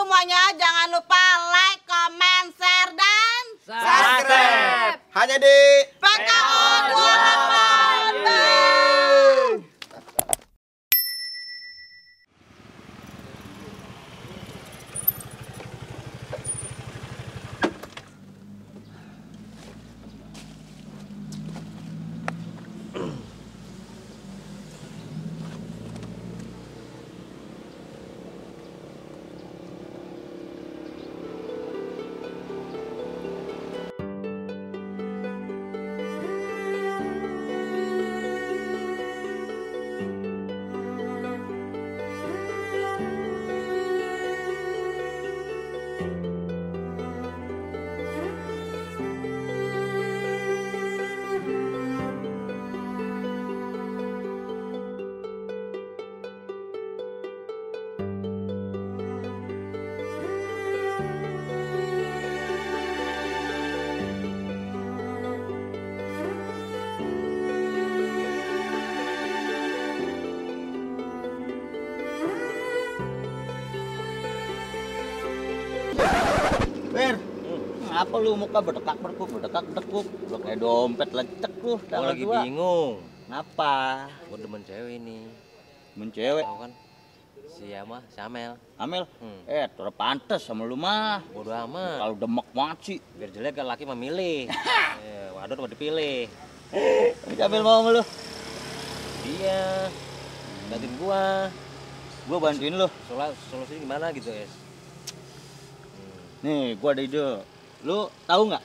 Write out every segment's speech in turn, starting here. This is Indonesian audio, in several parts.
semuanya jangan lupa like, comment, share, dan subscribe hanya di PKO 28. Ber, apa lu muka berdekak-berdekuk, lu kayak dompet lecek lu. Gue lagi bingung. Ngapa? Gue demen cewek ini. Demen cewek? Tahu kan? Si Amel. Amel? Terus pantes sama lu mah. Bodo amat. Kalau demek banget sih. Biar jelek kan laki memilih. Waduh udah dipilih. Amel mau sama lu? Dia gantiin gua. Gua bantuin lu. Solusinya gimana gitu, Es? Nih, gua ada ide. Lu tahu nggak?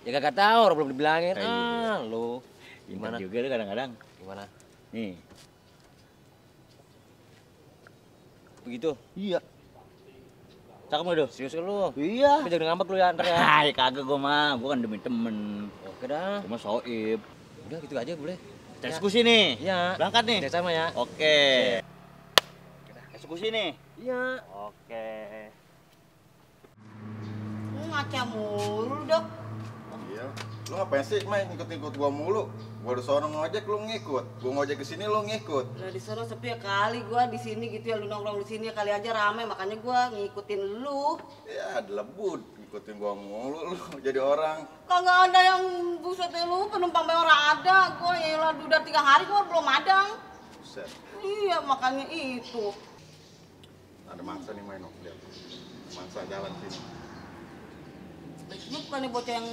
Ya kagak tahu, orang belum dibilangin. Iya. Lu Gimana? gimana? Juga lu kadang-kadang. Gimana? Nih. Begitu? Iya. Cakep nggak tuh? Serius kan lu? Iya. Tapi jangan ngambek lu ya, ntar ya. Hai, kagak gua mah. Gua kan demi temen. Oke dah. Gua mah soib. Udah gitu aja boleh. Kita eksekusi nih. Iya. Berangkat nih. Cek sama ya. Oke. Eksekusi nih. Iya. Oke. Ngaca mulu, Dok. Iya, lu ngapain sih main ngikut-ngikut gua mulu? Gua udah seorang ngojek lu ngikut, gua ngojek ke sini lu ngikut. Lah di sono sepi ya kali gua di sini gitu ya, lu nongkrong di sini ya kali aja rame, makanya gua ngikutin lu. Ya, delebut ngikutin gua mulu lu jadi orang. Kagak ada yang buset lu, penumpang memang ada. Gua ya udah 3 hari gua belum ada. Buset, Iya, makanya itu. ada mangsa nih main lihat. Mangsa jalan sini. Lu bukan nih bocah yang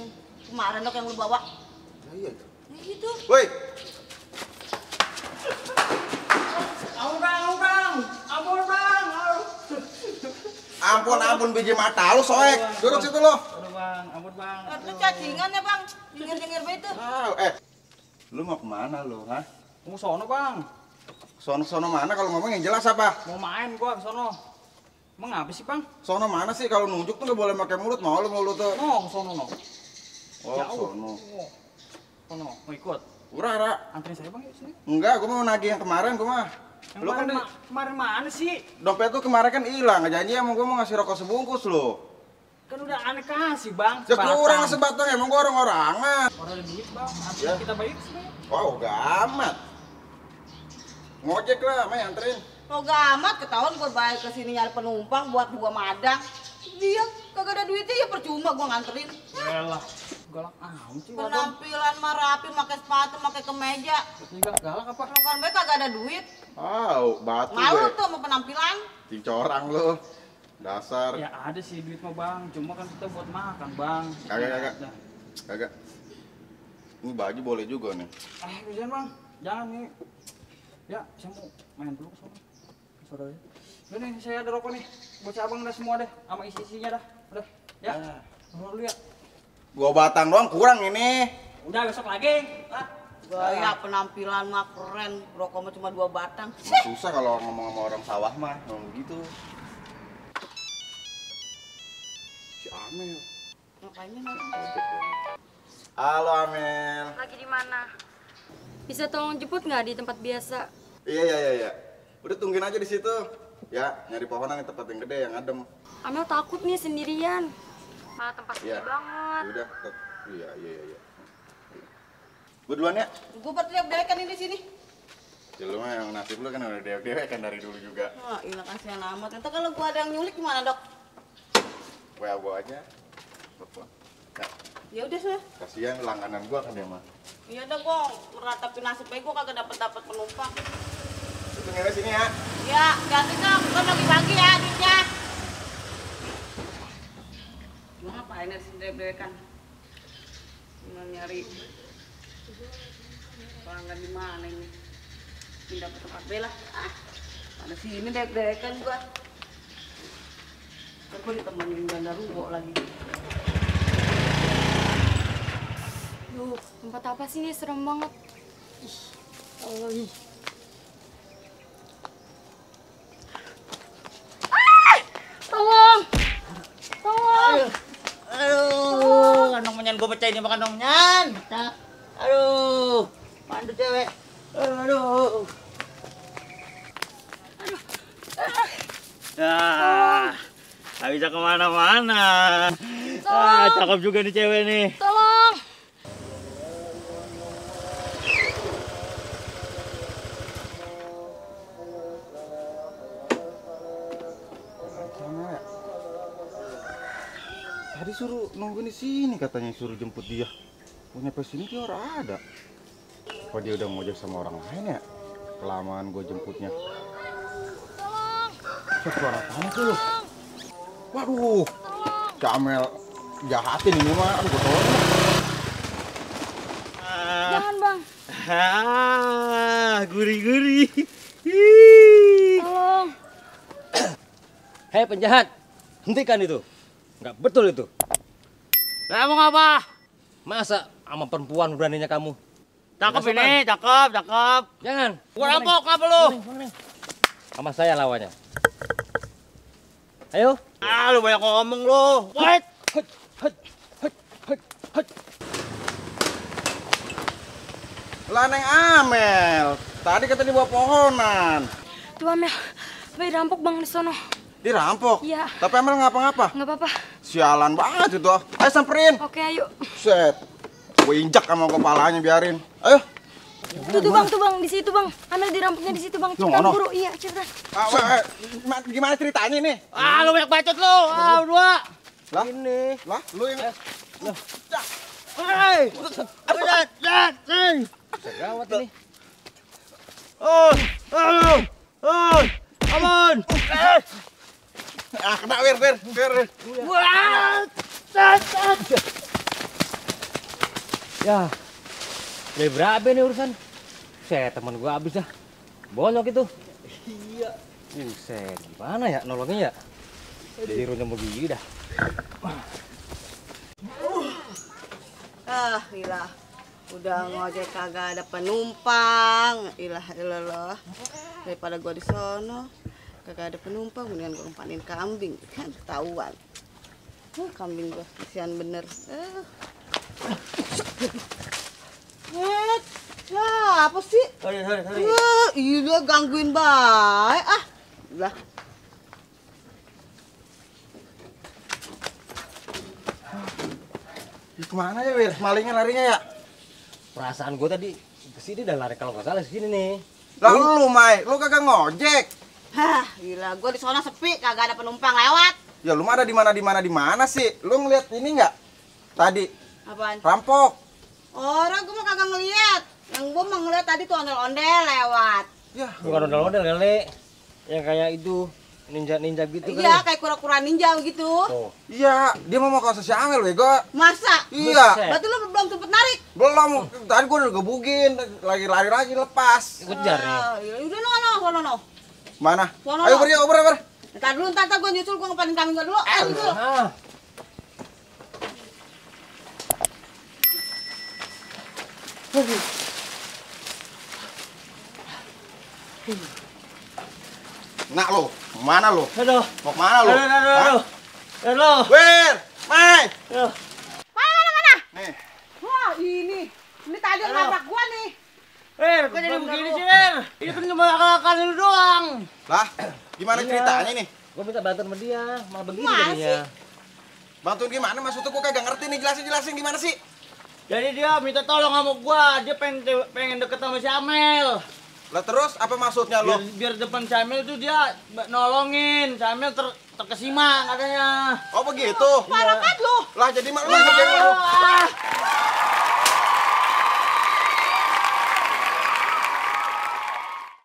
kemarin Dok yang lu bawa. Ya, iya. Ya gitu. Woi, ampun biji mata lu soek. Duduk situ lu. Aduh bang, ampun bang. Itu cacingan ya, Bang. Jengir-jengir begitu. Lu mau kemana lu, hah? Mau sono bang. Sono mana kalau ngomong yang jelas apa? Mau main gua ke sono. Emang apa sih bang? Sono mana sih kalau nunjuk tuh nggak boleh pakai mulut, mau lu mulut tuh. No, sono no. Oh, Jauh. sono. Oh. Sono, mau ikut? Ura, Anterin saya bang yuk sini. enggak, gua mau nagih yang kemarin gua mah. Yang Lu kan kemarin mana sih? dompet tuh kemarin kan hilang, janji sama gua mau ngasih rokok sebungkus lo. Kan udah aneh kasih bang. Ya kurang sebatang, emang gua orang-orangan. Orang ada duit bang, anterin Ya. kita bayar sini. Wow, gak amat. Ngojek lah, main anterin. Lo gak amat ketahuan gue baik ke sini nyari penumpang buat gua madang. Dia kagak ada duitnya ya percuma gua nganterin. Yalah, galak amat sih wadon. Penampilan mah rapi, pakai sepatu, pakai kemeja. Juga galak apa? Lo kan baik kagak ada duit. Batu Malu gue. tuh sama penampilan. Cincorang lo. Dasar. Ya ada sih duit mah bang, cuma kan kita buat makan bang. Kagak. Udah. Kagak. Ini baju boleh juga nih. Jangan bang, jangan nih. Ya, saya mau main dulu ke sana. Saudara. Udah nih, saya ada rokok nih. Buat abang udah semua deh, sama isi-isinya dah. Udah, ya. Keluar dulu ya. 2 batang doang kurang ini. Udah besok lagi. Gaya penampilan mah keren. Rokok mah cuma 2 batang. Susah kalau ngomong sama orang sawah mah, ngomong gitu. Si Amel. Ngapain nanti? Halo Amel. Lagi di mana? Bisa tolong jemput nggak di tempat biasa? Iya. Udah tungguin aja di situ. Ya, nyari pohonan yang tempat yang gede, yang adem. Amel takut nih sendirian. Malah tempat sepi Iya. banget. Udah. Iya. Gue duluan ya. Gue berteriak-teriakan ini di sini. Ya lu mah yang nasib lu kan udah dewek-dewek kan dari dulu juga. Wah, ilah kasihan amat. Entar kalau gua ada yang nyulik gimana, Dok? WA gua aja. Telepon. Ya, Ya udah sih. kasihan langganan gua kan dia mah. Iya dah, gua meratapi nasib baik gua kagak dapat penumpang. Lu ngewe sini ya. Ya, ganti dong. Gua bagi-bagi ya duitnya. Gua ngapain ya sini dewekan? Mau nyari pelanggan di mana ini? Pindah ke tempat bela. Ah, ada sini dewekan gua. Kan gua ditemenin Gandaruwo lagi. Duh, tempat apa sih ini? Serem banget. Ih, Allah, ih. Ah! Tolong! Tolong! Aduh, kandong menyan gue pecahin sama kandong menyan. Aduh, mandu cewek. Aduh. Ah, nggak bisa kemana-mana. Ah, cakep juga nih cewek nih. Tolong! Sama ya. Tadi suruh nunggu di sini katanya suruh jemput dia. Punya sini dia orang ada. Kok dia udah ngojek sama orang lain ya? Kelamaan gue jemputnya. Tolong! Suara apaan tuh lu? Waduh, Camel jahatin ini mah. Aduh, gue tolong. Jangan, Bang. Ah, gurih-gurih. Tolong. Hei penjahat, hentikan itu. Nggak betul itu. Kamu ngapa? Masa sama perempuan beraninya kamu? Cakep Nggak ini, cakep, cakep. Jangan. Gua rampok, ngapa lu? Sama saya lawannya. Ayo. Ah, lu banyak ngomong lu. Wait. Hut, hut, hut, hut, hut. Lah Neng Amel, tadi kata dibawa pohonan. Tuh, Amel. Bayi rampok, Bang, di sono. Dirampok? Iya. Tapi Amel ngapa-ngapa? Nggak apa-apa. Sialan banget itu. Ayo samperin. Oke, ayo. Set. Gue injak sama kepalanya biarin. Ayo. Tuh, Bang. Di situ, Bang. Amel dirampoknya di situ, Bang. Loh, Cepetan, mana? buru. Iya, cepetan. Gimana ceritanya nih? Ah, lu banyak bacot lu. Ah, dua. Lah? Ini. Lah, lu yang Hei. Jangan. Gawat ini. Oh, aduh. Oh, aman. kena wir. Wah. Ya. Dari berapa nih urusan? Saya teman gua habis dah. Bonyok itu. Iya. Buset, gimana ya nolongnya ya? Jadi runyam begini dah. Ah, ilah. Udah ngojek kagak ada penumpang. Ilah. Daripada gua di sono kagak ada penumpang, mendingan gua umpanin kambing. Kan ketahuan. Kambing gua kasihan bener. Ya, apa sih? Sorry. Wah, iya gangguin baik. Ah, lah. Kemana ya, Wir? Malingnya larinya ya? Perasaan gua tadi kesini dan lari kalau nggak salah sini nih. Lah lu, Mai, lu kagak ngojek. Hah, gila, gua di sono sepi, kagak ada penumpang lewat. Ya lu mah ada di mana sih? Lu ngeliat ini nggak? Tadi Apaan? rampok. Orang gua mah kagak ngeliat. Yang gua mah ngeliat tadi tuh ondel-ondel lewat. Ya, Bukan ondel-ondel kali. Yang kayak itu ninja gitu kan. Iya, kayak kura-kura ninja gitu. Oh. iya, dia mau ke si Amel, bego. Masa? Iya, Buset. Berarti lu belum sempet narik? belum. Tadi gua udah gebugin, lagi lari lepas. Kejar nih. Ah, iya, udah no. Mana? Sono, Ayo no. ber, yuk, ber. Ntar dulu, ntar gua nyusul, gua ngepanin kambing gua dulu. Nyusul. Ah. Nak lu, mana lu? Aduh. Mau kemana lu? Hah? Aduh. Wir, Mai. Aduh. Mana? Nih, Wah, ini tadi yang nabrak gua nih. Kok jadi begini sih, Wer? Ini kan cuma akal-akalan lu doang. lah, gimana Iya. ceritanya nih? Gua minta bantuan sama dia, malah begini Masa jadinya. Bantuin gimana? Maksudnya gua kagak ngerti nih, jelasin gimana sih? Jadi dia minta tolong sama gua, dia pengen deket sama si Amel. Lah terus apa maksudnya lo? Biar depan Camil tuh dia nolongin. Camil terkesima katanya. Oh begitu? Parah kan lu? Lah jadi mak lu